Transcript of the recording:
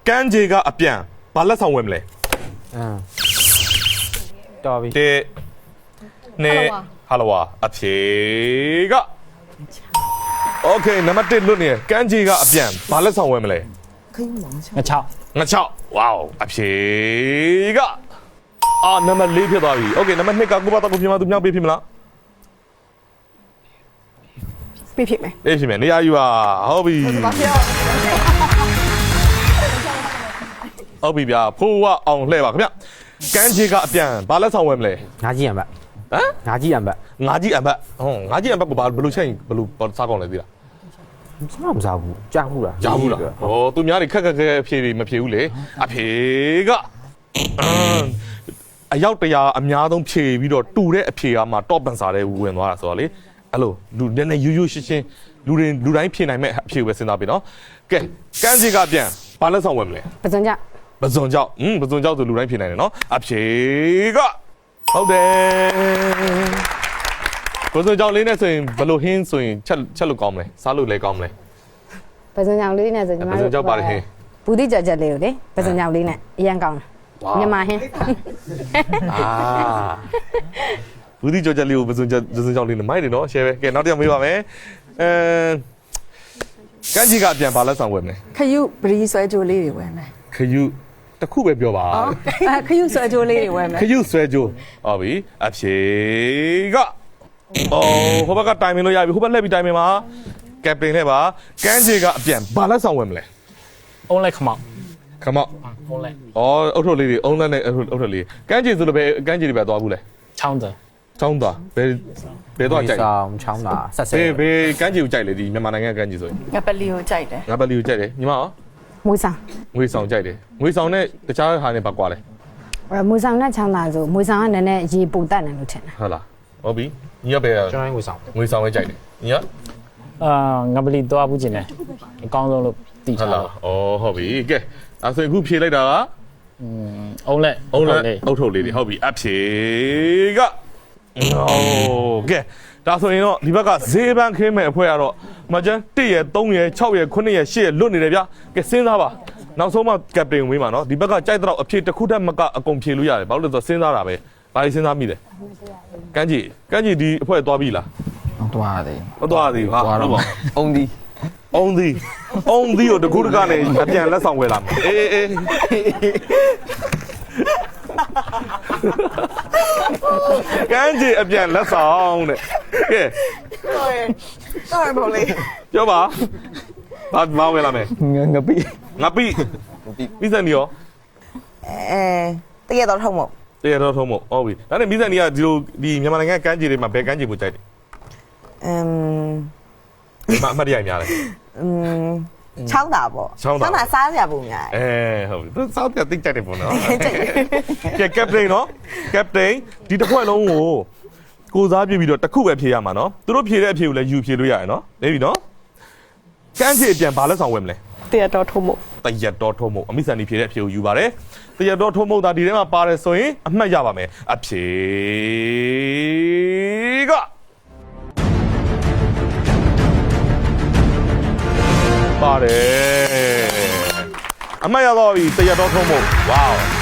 ကန်းကြီးကအပြန်ဘာလက်ဆောင်ဝယ်မလဲတော်ပြီတဲ့နေဟာလိုဝါအဖြေကโอเคနံပါတ်1လွတ်နေကန်းကြီးကအပြန်ဘာလက်ဆောင်ဝယ်မလဲငချောက်ဝေါအဖြေကနံပါတ်4ဖြစ်သွားပြီโอเคနံပါတ်2ကကိုပါတော့ကိုပြင်မသူမြောက်ပေးဖြစ်မလားပြဖြစ်မယ်အေးဖြစ်မယ်နေရာယူပါဟုတ်ပြီဟုတ်ပြီဗျာဖိုးဝအောင်လှဲ့ပါခင်ဗျကန်းကြီးကအပြန်ဘာလက်ဆောင်ဝယ်မလဲငါးကြီးအံဘတ်ငါးကြီးအံဘတ်ငါးကြီးအံဘတ်ငါးကြီးအံဘတ်ကိုဘာဘယ်လိုချက်ဘယ်လိုစားကောင်းလဲသိလားမစားဘူးကြားဘူးလားသူများတွေခက်ခက်အဖြေမဖြေဘူးလေအဖြေကအယောက်တရာအများဆုံးဖြေပြီးတော့တူတဲ့အဖြေကမှ top ပန်စာတဲ့ဝင်သွားတာဆိုတော့လေအဲ့လိုလူနည်းနည်းရိုးရိုးရှင်းရှင်းလူတိုင်းဖြေနိုင်မဲ့အဖြေပဲစဉ်းစားပြီနော်ကဲကန်းကြီးကပြန်ဘာလက်ဆောင်ဝယ်မလဲပဇွန်ကြောက်ပဇွန်ကြောက်ဆိုလူတိုင်းဖြေနိုင်တယ်နော်အဖြေကဟုတ်တယ်ပဇွန်ကြောက်လေးနဲ့ဆိုရင်ဘယ်လိုဟင်းဆိုရင်ချက်လို့ကောင်းမလဲစားလို့လည်းကောင်းမလဲပဇွန်ကြောက်လေးနဲ့ဆိုညီမတို့ပဇွန်ကြောက်ပါလေဟင်းဘူးတိကြက်လေးကိုလေပဇွန်ကြောက်လေးနဲ့အရန်ကောင်းတယ်မြန်မာဟင်းဘူးတိကြက်လေးကိုပဇွန်ကြောက်လေးနဲ့မိုက်တယ်နော်ရှယ်ပဲကဲနောက်တစ်ယောက်မေးပါမယ်ကန်းကြီးကပြန်ဘာလက်ဆောင်ဝယ်မလဲခရုပရီဆွဲကြိုးလေးတွေဝယ်မယ်ခရုတစ်ခုပဲပြောပါခရုဆွဲကြိုးလေးတွေဝယ်မယ်ခရုဆွဲကြိုးဟုတ်ပြီအဖြေကဟိုဘက်ကတိုင်မင်လို့ရပြီဟိုဘက်လှည့်ပြီးတိုင်မင်ပါကက်ပတိန်နဲ့ပါကန်းကြီးကအပြန်ဘာလက်ဆောင်ဝယ်မလဲအုံးလိုက်ခမောက်အုံးလိုက်အုတ်ထုတ်လေးတွေအုံးလက်နဲ့အုတ်ထုတ်လေးကန်းကြီးဆိုလို့ပဲကန်းကြီးတွေပဲသွားဘူးလေချောင်းတယ်ဘယ်တော့ကြိုက်ဆောင်ချောင်းတာဆက်ဆက်ဘယ်ကန်းကြီးကိုကြိုက်လေဒီမြန်မာနိုင်ငံကန်းကြီးဆိုရင်ငပလီကိုကြိုက်တယ်ညီမရောမွေးဆောင်ကြိုက်တယ်မွေးဆောင်နဲ့တခြားဟာနဲ့ဘာကွာလဲမွေးဆောင်နဲ့ချောင်းတာဆိုမွေးဆောင်ကနည်းနည်းရေပုံတက်နေလို့ထင်တယ်ဟုတ်လားဟုတ်ပြီညီရပဲကျွန်တော်ငွေဆောင်ပဲကြိုက်တယ်ညီရငပလီတော့ဘူးကျင်တယ်အကောင်းဆုံးလို့သိချာတော့ဟုတ်ပြီကဲအဲဆိုအခုဖြေလိုက်တာကအုံးလက်အုတ်ထုတ်လေးတွေဟုတ်ပြီအဖြေကကဲဒါဆိုရင်တော့ဒီဘက်ကဈေးပန်းခင်းမဲ့အဖွဲကတော့မကျန်း1ရက်3ရက်6ရက်9ရက်10ရက်လွတ်နေတယ်ဗျာကဲစဉ်းစားပါနောက်ဆုံးမှကပ်ပတိန်ဝေးမှာနော်ဒီဘက်ကကြိုက်တော့အဖြေတစ်ခုတည်းမကအကုန်ဖြေလို့ရတယ်ဘာလို့လဲဆိုတော့စဉ်းစားတာပဲဘာလို့စဉ်းစားမိလဲကန်းကြီးဒီအဖွဲသွားပြီလားမသွားသေးဟာဟုတ်ပါအုံးဒီကိုတကူတကနေအပြန်လက်ဆောင်ဝယ်လာမယ်အေးကန်းကြီးအပြန်လက်ဆောင်တဲ့ကဲတော်ရပါလေပြောပါဘာဝယ်လာမယ်ငပိမိစံဒီရောတရက်တော့ထုံးမို့ဟုတ်ပြီဒါနဲ့မိစံဒီကဒီမြန်မာနိုင်ငံကန်းကြီးတွေမှာဘယ်ကန်းကြီးကိုကြိုက်တယ်အမှတ်ရများတယ်ချောင်းတာပေါ့ချောင်းတာစားစရာပုံများဟုတ်ပြီသူစားပြတိတ်ကြတယ်ပေါ့နော်ကဲကပ်ပတိန်နော်ကပ်ပတိန်ဒီတစ်ဖွဲ့လုံးကိုစားပြပြီးတော့တစ်ခုပဲဖြေရမှာနော်သူတို့ဖြေတဲ့အဖြေကိုလည်းယူဖြေလို့ရတယ်နော်နေပြီနော်ကန်းကြီးအပြန်ဘာလက်ဆောင်ဝယ်မလဲတရက်တော့ထုံးမို့အမိစံဒီဖြေတဲ့အဖြေကိုယူပါတယ်တရက်တော့ထုံးမို့ဒါဒီထဲမှာပါတယ်ဆိုရင်အမှတ်ရပါမယ်အဖြေကပါတယ်အမှတ်ရတော့ပြီတရက်တော့ထုံးမို့ဝေါ